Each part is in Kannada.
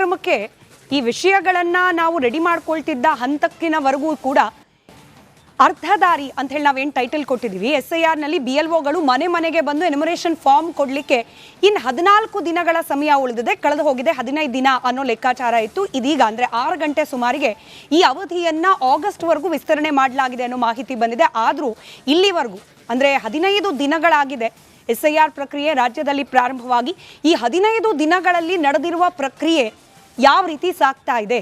ಕಾರ್ಯಕ್ರಮಕ್ಕೆ ಈ ವಿಷಯಗಳನ್ನು ನಾವು ರೆಡಿ ಮಾಡ್ಕೊಳ್ತಿದ್ದ ಹಂತಕ್ಕಿನವರೆಗೂ ಕೂಡ ಅರ್ಧ ದಾರಿ ಅಂತ ಹೇಳಿ ನಾವೇನು ಟೈಟಲ್ ಕೊಟ್ಟಿದ್ದೀವಿ. SIR ನಲ್ಲಿ BLOಗಳು ಮನೆ ಮನೆಗೆ ಬಂದು ಎನ್ಯುಮರೇಷನ್ ಫಾರ್ಮ್ ಕೊಡಲಿಕ್ಕೆ ಇನ್ನು 14 ದಿನಗಳ ಸಮಯ ಉಳಿದಿದೆ. ಕಳೆದು ಹೋಗಿದೆ 15 ದಿನ ಅನ್ನೋ ಲೆಕ್ಕಾಚಾರ ಇತ್ತು. ಇದೀಗ ಅಂದರೆ 6 ಗಂಟೆ ಸುಮಾರಿಗೆ ಈ ಅವಧಿಯನ್ನು ಆಗಸ್ಟ್ವರೆಗೂ ವಿಸ್ತರಣೆ ಮಾಡಲಾಗಿದೆ ಅನ್ನೋ ಮಾಹಿತಿ ಬಂದಿದೆ. ಆದರೂ ಇಲ್ಲಿವರೆಗೂ ಅಂದರೆ 15 ದಿನಗಳಾಗಿದೆ SIR ಪ್ರಕ್ರಿಯೆ ರಾಜ್ಯದಲ್ಲಿ ಪ್ರಾರಂಭವಾಗಿ. ಈ 15 ದಿನಗಳಲ್ಲಿ ನಡೆದಿರುವ ಪ್ರಕ್ರಿಯೆ ಯಾವ ರೀತಿ ಸಾಗ್ತಾ ಇದೆ,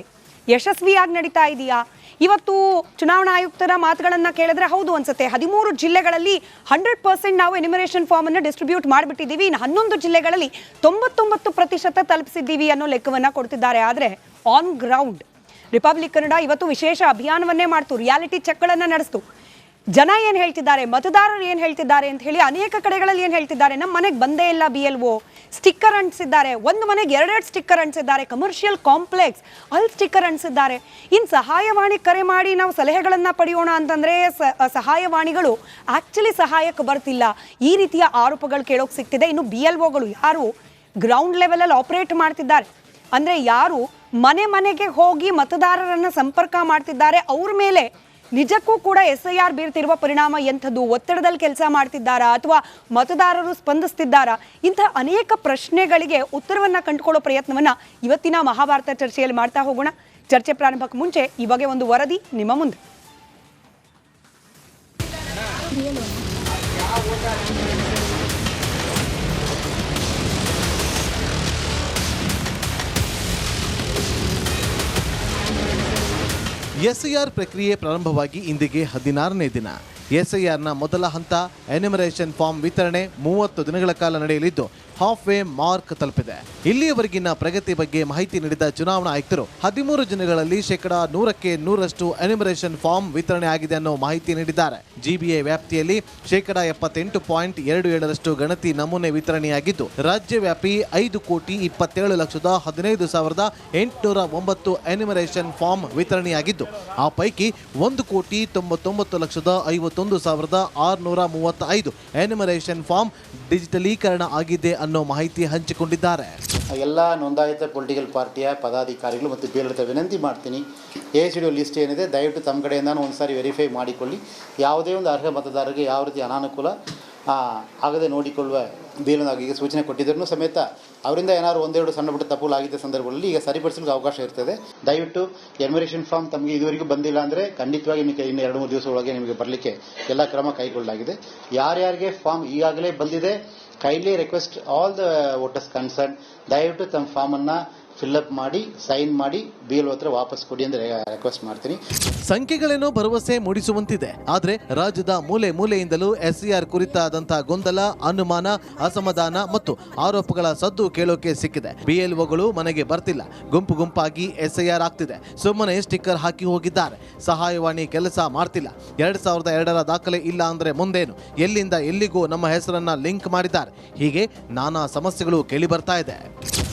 ಯಶಸ್ವಿಯಾಗಿ ನಡೀತಾ ಇದೆಯಾ? ಇವತ್ತು ಚುನಾವಣಾ ಆಯುಕ್ತರ ಮಾತುಗಳನ್ನು ಕೇಳಿದ್ರೆ ಹೌದು ಅನ್ಸುತ್ತೆ. 13 ಜಿಲ್ಲೆಗಳಲ್ಲಿ 100% ನಾವು ಎನ್ಯುಮರೇಷನ್ ಫಾರ್ಮ್ ಅನ್ನು ಡಿಸ್ಟ್ರಿಬ್ಯೂಟ್ ಮಾಡಿಬಿಟ್ಟಿದ್ದೀವಿ. ಇನ್ನು 11 ಜಿಲ್ಲೆಗಳಲ್ಲಿ 99% ತಲುಪಿಸಿದ್ದೀವಿ ಅನ್ನೋ ಲೆಕ್ಕವನ್ನು ಕೊಡ್ತಿದ್ದಾರೆ. ಆದರೆ ಆನ್ ಗ್ರೌಂಡ್ ರಿಪಬ್ಲಿಕ್ ಕನ್ನಡ ಇವತ್ತು ವಿಶೇಷ ಅಭಿಯಾನವನ್ನೇ ಮಾಡ್ತು, ರಿಯಾಲಿಟಿ ಚೆಕ್ಗಳನ್ನು ನಡೆಸ್ತು. ಜನ ಏನು ಹೇಳ್ತಿದ್ದಾರೆ, ಮತದಾರರು ಏನು ಹೇಳ್ತಿದ್ದಾರೆ ಅಂತ ಹೇಳಿ ಅನೇಕ ಕಡೆಗಳಲ್ಲಿ ಏನು ಹೇಳ್ತಿದ್ದಾರೆ, ನಮ್ಮ ಮನೆಗೆ ಬಂದೇ ಇಲ್ಲ BLO, ಸ್ಟಿಕ್ಕರ್ ಅಂಟಿಸಿದ್ದಾರೆ, ಒಂದು ಮನೆಗೆ 2 ಸ್ಟಿಕ್ಕರ್ ಅಂಟಿಸಿದ್ದಾರೆ, ಕಮರ್ಷಿಯಲ್ ಕಾಂಪ್ಲೆಕ್ಸ್ ಅಲ್ಲಿ ಸ್ಟಿಕ್ಕರ್ ಅಂಟಿಸಿದ್ದಾರೆ. ಇನ್ನು ಸಹಾಯವಾಣಿ ಕರೆ ಮಾಡಿ ನಾವು ಸಲಹೆಗಳನ್ನು ಪಡೆಯೋಣ ಅಂತಂದರೆ ಸಹಾಯವಾಣಿಗಳು ಆ್ಯಕ್ಚುಲಿ ಸಹಾಯಕ್ಕೆ ಬರ್ತಿಲ್ಲ. ಈ ರೀತಿಯ ಆರೋಪಗಳು ಕೇಳೋಕೆ ಸಿಗ್ತಿದೆ. ಇನ್ನು BLOಗಳು ಯಾರು ಗ್ರೌಂಡ್ ಲೆವೆಲಲ್ಲಿ ಆಪರೇಟ್ ಮಾಡ್ತಿದ್ದಾರೆ ಅಂದರೆ ಯಾರು ಮನೆ ಮನೆಗೆ ಹೋಗಿ ಮತದಾರರನ್ನು ಸಂಪರ್ಕ ಮಾಡ್ತಿದ್ದಾರೆ, ಅವ್ರ ಮೇಲೆ ನಿಜಕ್ಕೂ ಕೂಡ SIR ಬೀರ್ತಿರುವ ಪರಿಣಾಮ ಎಂಥದ್ದು, ಒತ್ತಡದಲ್ಲಿ ಕೆಲಸ ಮಾಡ್ತಿದ್ದಾರಾ ಅಥವಾ ಮತದಾರರು ಸ್ಪಂದಿಸ್ತಿದ್ದಾರಾ, ಇಂತಹ ಅನೇಕ ಪ್ರಶ್ನೆಗಳಿಗೆ ಉತ್ತರವನ್ನು ಕಂಡುಕೊಳ್ಳೋ ಪ್ರಯತ್ನವನ್ನು ಇವತ್ತಿನ ಮಹಾಭಾರತ ಚರ್ಚೆಯಲ್ಲಿ ಮಾಡ್ತಾ ಹೋಗೋಣ. ಚರ್ಚೆ ಪ್ರಾರಂಭಕ್ಕೆ ಮುಂಚೆ ಈ ಬಗ್ಗೆ ಒಂದು ವರದಿ ನಿಮ್ಮ ಮುಂದೆ. SIR ಪ್ರಕ್ರಿಯೆ ಪ್ರಾರಂಭವಾಗಿ ಇಂದಿಗೆ 16ನೇ ದಿನ. SIRನ ಮೊದಲ ಹಂತ ಎನ್ಯುಮರೇಷನ್ ಫಾರ್ಮ್ ವಿತರಣೆ 30 ದಿನಗಳ ಕಾಲ ನಡೆಯಲಿದ್ದು ಹಾಫ್ ವೇ ಮಾರ್ಕ್ ತಲುಪಿದೆ. ಇಲ್ಲಿಯವರೆಗಿನ ಪ್ರಗತಿ ಬಗ್ಗೆ ಮಾಹಿತಿ ನೀಡಿದ ಚುನಾವಣಾ ಆಯುಕ್ತರು 13 ದಿನಗಳಲ್ಲಿ 100% 100% ಎನ್ಯುಮರೇಷನ್ ಫಾರ್ಮ್ ವಿತರಣೆ ಆಗಿದೆ ಅನ್ನೋ ಮಾಹಿತಿ ನೀಡಿದ್ದಾರೆ. GBA ವ್ಯಾಪ್ತಿಯಲ್ಲಿ 78.27% ಗಣತಿ ನಮೂನೆ ವಿತರಣೆಯಾಗಿದ್ದು ರಾಜ್ಯವ್ಯಾಪಿ 5,27,15,809 ಎನ್ಯುಮರೇಷನ್ ಫಾರ್ಮ್ ವಿತರಣೆಯಾಗಿದ್ದು ಆ ಪೈಕಿ 1,99,51,635 ಎನ್ಯುಮರೇಷನ್ ಫಾರ್ಮ್ ಡಿಜಿಟಲೀಕರಣ ಆಗಿದೆ ಅನ್ನೋ ಮಾಹಿತಿ ಹಂಚಿಕೊಂಡಿದ್ದಾರೆ. ಎಲ್ಲ ನೋಂದಾಯಿತ ಪೊಲಿಟಿಕಲ್ ಪಾರ್ಟಿಯ ಪದಾಧಿಕಾರಿಗಳು ಮತ್ತು ಬೇರೆ ವಿನಂತಿ ಮಾಡ್ತೀನಿ, ACDO ಲಿಸ್ಟ್ ಏನಿದೆ ದಯವಿಟ್ಟು ತಮ್ಮ ಕಡೆಯಿಂದ ಒಂದು ಸಾರಿ ವೆರಿಫೈ ಮಾಡಿಕೊಳ್ಳಿ. ಯಾವುದೇ ಒಂದು ಅರ್ಹ ಮತದಾರರಿಗೆ ಯಾವ ರೀತಿ ಅನಾನುಕೂಲ ಆಗದೆ ನೋಡಿಕೊಳ್ಳುವ ಈಗ ಸೂಚನೆ ಕೊಟ್ಟಿದ್ರೂ ಸಮೇತ ಅವರಿಂದ ಏನಾದ್ರು ಒಂದೆರಡು ಸಣ್ಣ ಪುಟ್ಟ ತಪ್ಪುಗಳಾಗಿದ್ದ ಸಂದರ್ಭದಲ್ಲಿ ಈಗ ಸರಿಪಡಿಸಲಿಕ್ಕೆ ಅವಕಾಶ ಇರ್ತದೆ. ದಯವಿಟ್ಟು ಎನ್ಯುಮರೇಷನ್ ಫಾರ್ಮ್ ತಮಗೆ ಇದುವರೆಗೂ ಬಂದಿಲ್ಲ ಅಂದರೆ ಖಂಡಿತವಾಗಿ ನಿಮಗೆ ಇನ್ನು 2-3 ದಿವಸ ಒಳಗೆ ನಿಮಗೆ ಬರಲಿಕ್ಕೆ ಎಲ್ಲ ಕ್ರಮ ಕೈಗೊಳ್ಳಲಾಗಿದೆ. ಯಾರ್ಯಾರಿಗೆ ಫಾರ್ಮ್ ಈಗಾಗಲೇ ಬಂದಿದೆ, kindly request all the voters concern ದಯವಿಟ್ಟು ತಮ್ಮ ಫಾರ್ಮನ್ನು ಫಿಲ್ಅಪ್ ಮಾಡಿ ಸೈನ್ ಮಾಡಿ BLO ಹತ್ರ ವಾಪಸ್ ಕೊಡಿ ಅಂದರೆ ರಿಕ್ವೆಸ್ಟ್ ಮಾಡ್ತೀನಿ. ಸಂಖ್ಯೆಗಳೇನೋ ಭರವಸೆ ಮೂಡಿಸುವಂತಿದೆ. ಆದರೆ ರಾಜ್ಯದ ಮೂಲೆ ಮೂಲೆಯಿಂದಲೂ SIR ಕುರಿತಾದಂತಹ ಗೊಂದಲ, ಅನುಮಾನ, ಅಸಮಾಧಾನ ಮತ್ತು ಆರೋಪಗಳ ಸದ್ದು ಕೇಳೋಕೆ ಸಿಕ್ಕಿದೆ. BLOಗಳು ಮನೆಗೆ ಬರ್ತಿಲ್ಲ, ಗುಂಪು ಗುಂಪಾಗಿ SIR ಆಗ್ತಿದೆ, ಸುಮ್ಮನೆ ಸ್ಟಿಕ್ಕರ್ ಹಾಕಿ ಹೋಗಿದ್ದಾರೆ, ಸಹಾಯವಾಣಿ ಕೆಲಸ ಮಾಡ್ತಿಲ್ಲ, 2002ರ ದಾಖಲೆ ಇಲ್ಲ ಅಂದ್ರೆ ಮುಂದೇನು, ಎಲ್ಲಿಂದ ಎಲ್ಲಿಗೂ ನಮ್ಮ ಹೆಸರನ್ನ ಲಿಂಕ್ ಮಾಡಿದ್ದಾರೆ, ಹೀಗೆ ನಾನಾ ಸಮಸ್ಯೆಗಳು ಕೇಳಿ ಬರ್ತಾ ಇದೆ.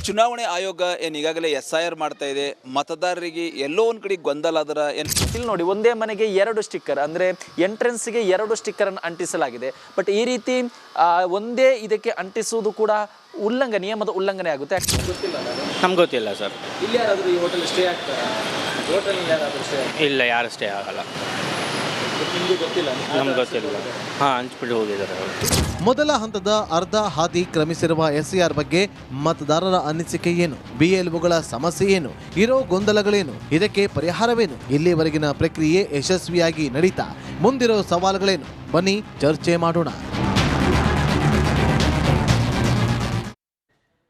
ಚುನಾವಣೆ ಆಯೋಗ ಈಗಾಗಲೇ SIR ಮಾಡ್ತಾ ಇದೆ. ಮತದಾರರಿಗೆ ಎಲ್ಲೋ ಒಂದು ಕಡೆ ಗೊಂದಲ ಅದರ ಇಲ್ಲಿ ನೋಡಿ, ಒಂದೇ ಮನೆಗೆ 2 ಸ್ಟಿಕ್ಕರ್ ಅಂದರೆ ಎಂಟ್ರೆನ್ಸ್ಗೆ 2 ಸ್ಟಿಕ್ಕರ್ ಅನ್ನು ಅಂಟಿಸಲಾಗಿದೆ. ಬಟ್ ಈ ರೀತಿ ಒಂದೇ ಇದಕ್ಕೆ ಅಂಟಿಸುವುದು ಕೂಡ ನಿಯಮದ ಉಲ್ಲಂಘನೆ ಆಗುತ್ತೆ. ನಮ್ಗೆ ಗೊತ್ತಿಲ್ಲ ಸರ್. ಇಲ್ಲಿ ಯಾರಾದರೂ ಈ ಹೋಟೆಲ್ ಸ್ಟೇ ಆಗ್ತಾರಾ? ಹೋಟೆಲ್ ಯಾರಾದರೂ ಸ್ಟೇ ಇಲ್ಲ, ಯಾರು ಸ್ಟೇ ಆಗಲ್ಲ. ನಿಮಗೆ ಗೊತ್ತಿಲ್ಲ? ನಮ್ಗೆ ಗೊತ್ತಿಲ್ಲ. ಹಂಚ್ಬಿಟ್ಟು ಹೋಗಿದ್ದಾರೆ. ಮೊದಲ ಹಂತದ ಅರ್ಧ ಹಾದಿ ಕ್ರಮಿಸಿರುವ SIR ಬಗ್ಗೆ ಮತದಾರರ ಅನಿಸಿಕೆ ಏನು, BLOಗಳ ಸಮಸ್ಯೆ ಏನು, ಇರೋ ಗೊಂದಲಗಳೇನು, ಇದಕ್ಕೆ ಪರಿಹಾರವೇನು, ಇಲ್ಲಿವರೆಗಿನ ಪ್ರಕ್ರಿಯೆ ಯಶಸ್ವಿಯಾಗಿ ನಡೀತಾ ಮುಂದಿರೋ ಸವಾಲುಗಳೇನು, ಬನ್ನಿ ಚರ್ಚೆ ಮಾಡೋಣ.